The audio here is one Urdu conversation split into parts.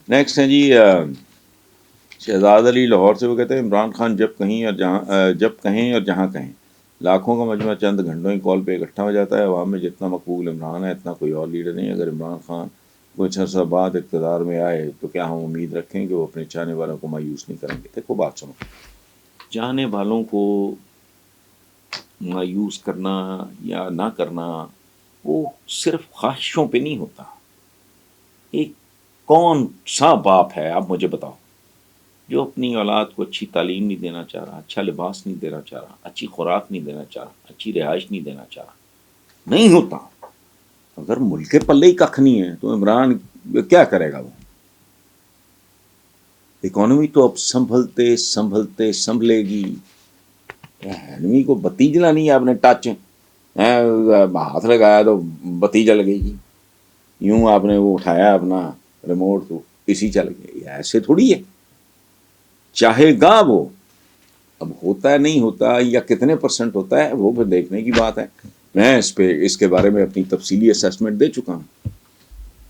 نیکسٹ ہیں جی شہزاد علی لاہور سے. وہ کہتے ہیں عمران خان جب کہیں اور جہاں کہیں لاکھوں کا مجمع چند گھنٹوں کی کال پہ اکٹھا ہو جاتا ہے. عوام میں جتنا مقبول عمران ہے اتنا کوئی اور لیڈر نہیں. اگر عمران خان کچھ عرصہ بعد اقتدار میں آئے تو کیا ہم امید رکھیں کہ وہ اپنے چاہنے والوں کو مایوس نہیں کریں گے؟ دیکھو بات سنو، چاہنے والوں کو مایوس کرنا یا نہ کرنا وہ صرف خواہشوں پہ نہیں ہوتا. ایک کون سا باپ ہے آپ مجھے بتاؤ جو اپنی اولاد کو اچھی تعلیم نہیں دینا چاہ رہا، اچھا لباس نہیں دینا چاہ رہا، اچھی خوراک نہیں دینا چاہ رہا، اچھی رہائش نہیں دینا چاہ رہا؟ نہیں ہوتا. اگر ملک کے پلے ہی ککھ نہیں ہے تو عمران کیا کرے گا؟ وہ اکانومی تو اب سنبھلتے سنبھلتے سنبھلے گی. آدمی کو بتی جلانی ہے، آپ نے ٹچ ہاتھ لگایا تو بتی جل گئی گی، یوں آپ نے وہ اٹھایا اپنا ریموٹ تو اسی چل گئی. ایسے تھوڑی ہے. چاہے گا وہ، اب ہوتا ہے نہیں ہوتا یا کتنے پرسنٹ ہوتا ہے وہ پھر دیکھنے کی بات ہے. میں اس کے بارے میں اپنی تفصیلی اسیسمنٹ دے چکا ہوں.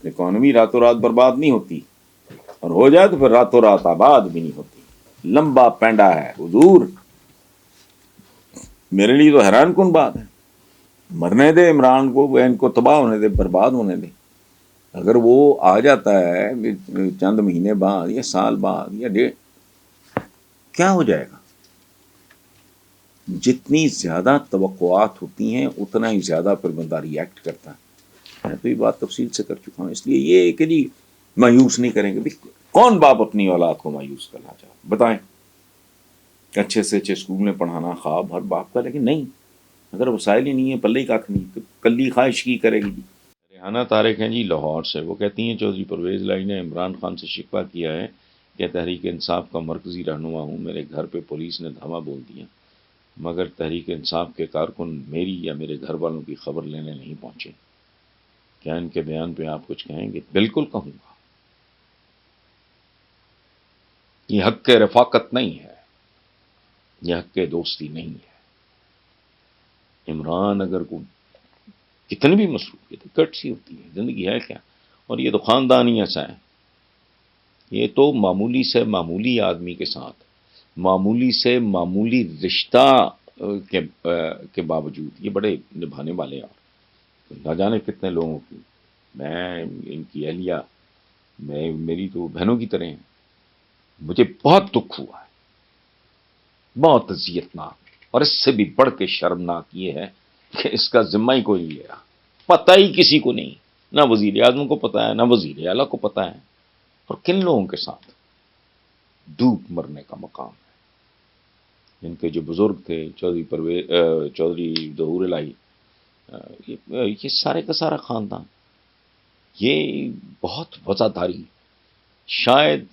اکانومی راتوں رات برباد نہیں ہوتی، اور ہو جائے تو پھر راتوں رات آباد بھی نہیں ہوتی. لمبا پینڈا ہے حضور. میرے لیے تو حیران کن بات ہے. مرنے دے عمران کو، ان کو تباہ ہونے دے، برباد ہونے دے. اگر وہ آ جاتا ہے چند مہینے بعد یا سال بعد یا ڈیڑھ، کیا ہو جائے گا؟ جتنی زیادہ توقعات ہوتی ہیں اتنا ہی زیادہ پھر بندہ ریئیکٹ کرتا ہے. میں تو یہ بات تفصیل سے کر چکا ہوں. اس لیے یہ کہ جی مایوس نہیں کریں گے. کون باپ اپنی اولاد کو مایوس کرنا چاہتا بتائیں؟ اچھے سے اچھے اسکول میں پڑھانا خواب ہر باپ کا، لیکن نہیں، اگر وسائل ہی نہیں ہے، پلے ہی کھ نہیں، تو کلی خواہش کی کرے گی جی. ریحانہ طارق ہیں جی لاہور سے. وہ کہتی ہیں چودھری پرویز لائی نے عمران خان سے شکوہ کیا ہے کہ تحریک انصاف کا مرکزی رہنما ہوں، میرے گھر پہ پولیس نے دھاوا بول دیا، مگر تحریک انصاف کے کارکن میری یا میرے گھر والوں کی خبر لینے نہیں پہنچے. کیا ان کے بیان پہ آپ کچھ کہیں گے؟ بالکل کہوں گا. یہ حق کے رفاقت نہیں ہے، یہ حق کے دوستی نہیں ہے. عمران اگر کو کتنی بھی مصروفیت ہے، کٹ سی ہوتی ہے، زندگی ہے کیا. اور یہ تو خاندانی ایسا ہے، یہ تو معمولی سے معمولی آدمی کے ساتھ معمولی سے معمولی رشتہ کے باوجود یہ بڑے نبھانے والے. اور نہ جانے کتنے لوگوں کی، میں ان کی اہلیہ میری تو بہنوں کی طرح ہیں. مجھے بہت دکھ ہوا ہے، بہت اذیتناک. اور اس سے بھی بڑھ کے شرمناک یہ ہے کہ اس کا ذمہ ہی کوئی نہیں لے رہا. پتہ ہی کسی کو نہیں، نہ وزیر اعظم کو پتہ ہے، نہ وزیر اعلیٰ کو پتہ ہے. اور کن لوگوں کے ساتھ ڈوب مرنے کا مقام ہے. ان کے جو بزرگ تھے چودھری ظہور الہی، یہ سارے کا سارا خاندان، یہ بہت وفاداری. شاید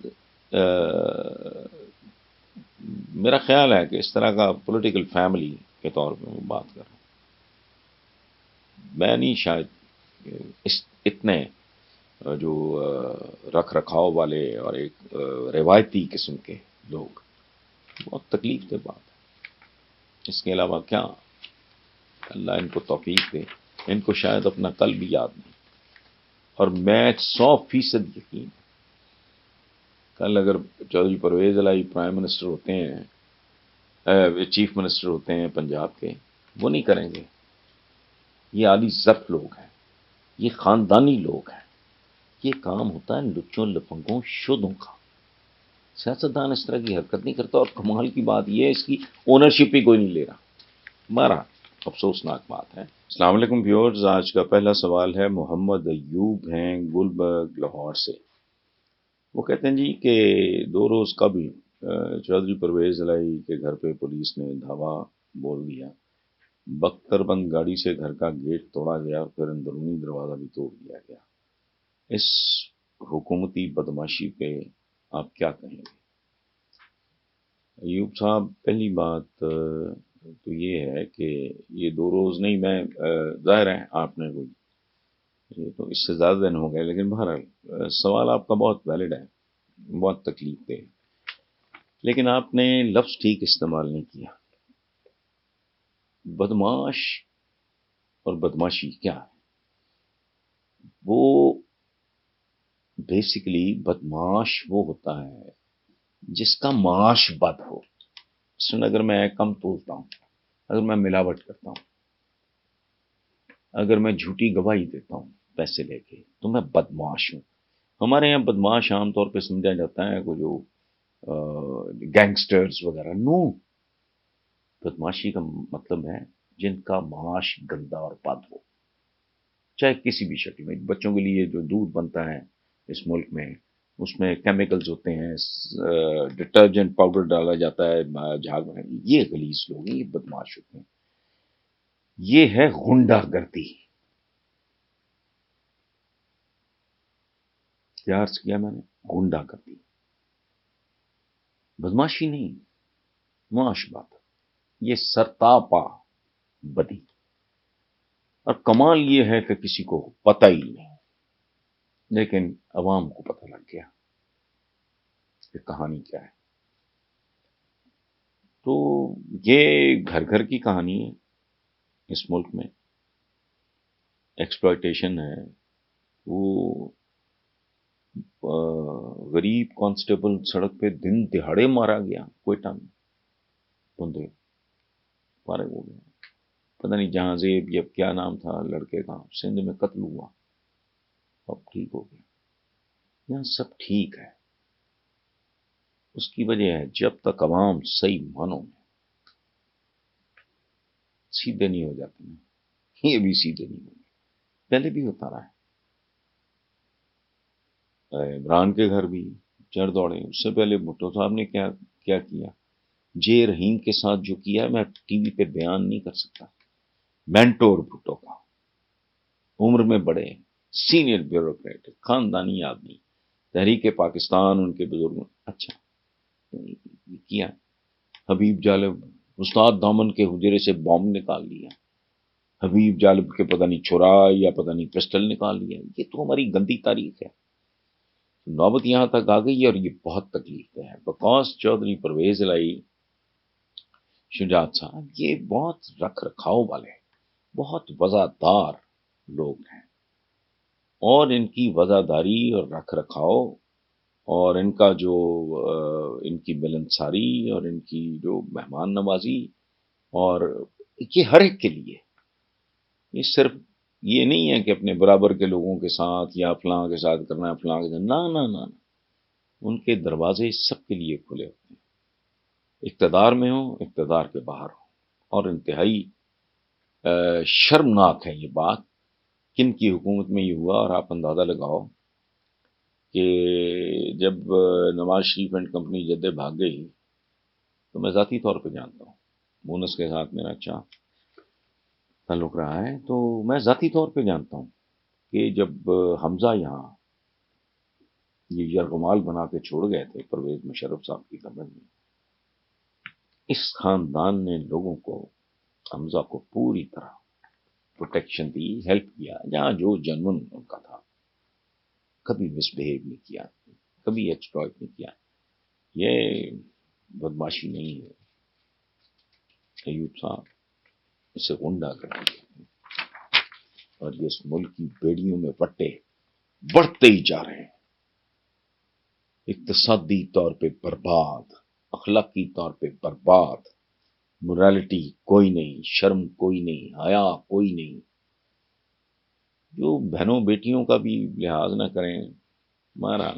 میرا خیال ہے کہ اس طرح کا پولیٹیکل فیملی کے طور پہ میں بات کر رہا ہوں. میں نہیں شاید اتنے جو رکھ رکھاؤ والے اور ایک روایتی قسم کے لوگ، بہت تکلیف دہ بات ہے. اس کے علاوہ کیا، اللہ ان کو توفیق دے. ان کو شاید اپنا کل بھی یاد نہیں. اور میں 100% یقین، کل اگر چودھری پرویز الہی پرائم منسٹر ہوتے ہیں، چیف منسٹر ہوتے ہیں پنجاب کے، وہ نہیں کریں گے. یہ عالی ضبط لوگ ہیں، یہ خاندانی لوگ ہیں. یہ کام ہوتا ہے لچوں لفنگوں شدوں کا. سیاستدان اس طرح کی حرکت نہیں کرتا. اور کمال کی بات یہ ہے اس کی اونرشپ ہی کوئی نہیں لے رہا. ہمارا افسوسناک بات ہے. السلام علیکم ویورز. آج کا پہلا سوال ہے محمد ایوب ہیں گلبرگ لاہور سے. وہ کہتے ہیں جی کہ 2 روز قبل چودھری پرویز الہی کے گھر پہ پولیس نے دھاوا بول دیا. بختر بند گاڑی سے گھر کا گیٹ توڑا گیا اور پھر اندرونی دروازہ بھی توڑ دیا گیا. اس حکومتی بدماشی پہ آپ کیا کہیں گے؟ ایوب صاحب، پہلی بات تو یہ ہے کہ یہ 2 روز نہیں، میں ظاہر ہے آپ نے کوئی، یہ تو اس سے زیادہ دن ہو گئے، لیکن بہرحال سوال آپ کا بہت ویلڈ ہے، بہت تکلیف دہ. لیکن آپ نے لفظ ٹھیک استعمال نہیں کیا. بدماش اور بدماشی کیا ہے؟ وہ بیسیکلی بدمعاش وہ ہوتا ہے جس کا معاش بد ہو. اگر میں کم تولتا ہوں، اگر میں ملاوٹ کرتا ہوں، اگر میں جھوٹی گواہی دیتا ہوں پیسے لے کے، تو میں بدمعاش ہوں. ہمارے یہاں بدمعاش عام طور پہ سمجھا جاتا ہے وہ جو گینگسٹرز وغیرہ. نو، بدمعاشی کا مطلب ہے جن کا معاش گندا اور بد ہو، چاہے کسی بھی شکل میں. بچوں کے لیے جو دودھ بنتا ہے اس ملک میں، اس میں کیمیکلز ہوتے ہیں، ڈٹرجنٹ پاؤڈر ڈالا جاتا ہے جھاگ میں. یہ غلیظ لوگ ہیں، یہ بدمعاش ہوتے ہیں. یہ ہے غنڈہ گردی. کیا عرض کیا میں نے؟ غنڈہ گردی، بدمعاشی نہیں، معاش بات. یہ سرتاپا بدی. اور کمال یہ ہے کہ کسی کو پتہ ہی نہیں، لیکن عوام کو پتہ لگ گیا کہ کہانی کیا ہے. تو یہ گھر گھر کی کہانی ہے اس ملک میں. ایکسپلائٹیشن ہے. وہ غریب کانسٹیبل سڑک پہ دن دہاڑے مارا گیا کوئٹہ میں، بندے فارغ ہو گئے. پتہ نہیں جہاں زیب یا کیا نام تھا لڑکے کا، سندھ میں قتل ہوا، اب ٹھیک ہو گیا. یہاں سب ٹھیک ہے. اس کی وجہ ہے جب تک عوام صحیح معنوں میں سیدھے نہیں ہو جاتے ہیں. یہ بھی سیدھے نہیں ہوں گے، پہلے بھی ہوتا رہا ہے. عمران کے گھر بھی چڑھ دوڑے. اس سے پہلے بھٹو صاحب نے کیا کیا جے رحیم کے ساتھ جو کیا میں ٹی وی پہ بیان نہیں کر سکتا. مینٹور بھٹو کا، عمر میں بڑے، سینئر بیوروکریٹ، خاندانی آدمی، تحریک پاکستان ان کے بزرگوں. اچھا کیا. حبیب جالب، استاد دامن کے حجرے سے بام نکال لیا. حبیب جالب کے پتہ نہیں چھرا یا پتہ نہیں پسٹل نکال لیا. یہ تو ہماری گندی تاریخ ہے. نوبت یہاں تک آ گئی اور یہ بہت تکلیف ہے. بکاس چودھری، پرویز الہی، شجاعت صاحب، یہ بہت رکھ رکھاؤ والے، بہت وزادار لوگ ہیں. اور ان کی وزاداری اور رکھ رکھاؤ اور ان کا جو ان کی ملنساری اور ان کی جو مہمان نوازی، اور یہ ہر ایک کے لیے. یہ صرف یہ نہیں ہے کہ اپنے برابر کے لوگوں کے ساتھ یا فلاں کے ساتھ کرنا ہے، فلاں کے ساتھ، نہ نہ نہ. ان کے دروازے سب کے لیے کھلے ہوتے ہیں، اقتدار میں ہوں، اقتدار کے باہر ہوں. اور انتہائی شرمناک ہے یہ بات، کن کی حکومت میں یہ ہوا. اور آپ اندازہ لگاؤ کہ جب نواز شریف اینڈ کمپنی جدے بھاگ گئی، تو میں ذاتی طور پہ جانتا ہوں، مونس کے ساتھ میرا اچھا تعلق رہا ہے، تو میں ذاتی طور پہ جانتا ہوں کہ جب حمزہ یہاں یہ یرغمال بنا کے چھوڑ گئے تھے پرویز مشرف صاحب کی گورنمنٹ میں، اس خاندان نے لوگوں کو، حمزہ کو پوری طرح پروٹیکشن دی، ہیلپ کیا، جہاں جو جنون ان کا تھا. کبھی مس بہیو نہیں کیا، کبھی ایکسپلائٹ نہیں کیا. یہ بدماشی نہیں ہے ایوب صاحب، اسے غنڈہ کر دیا. اور یہ اس ملک کی بیڑیوں میں پٹے بڑھتے ہی جا رہے ہیں. اقتصادی طور پہ برباد، اخلاقی طور پہ برباد، مورالٹی کوئی نہیں، شرم کوئی نہیں، حیا کوئی نہیں. جو بہنوں بیٹیوں کا بھی لحاظ نہ کریں، ہمارا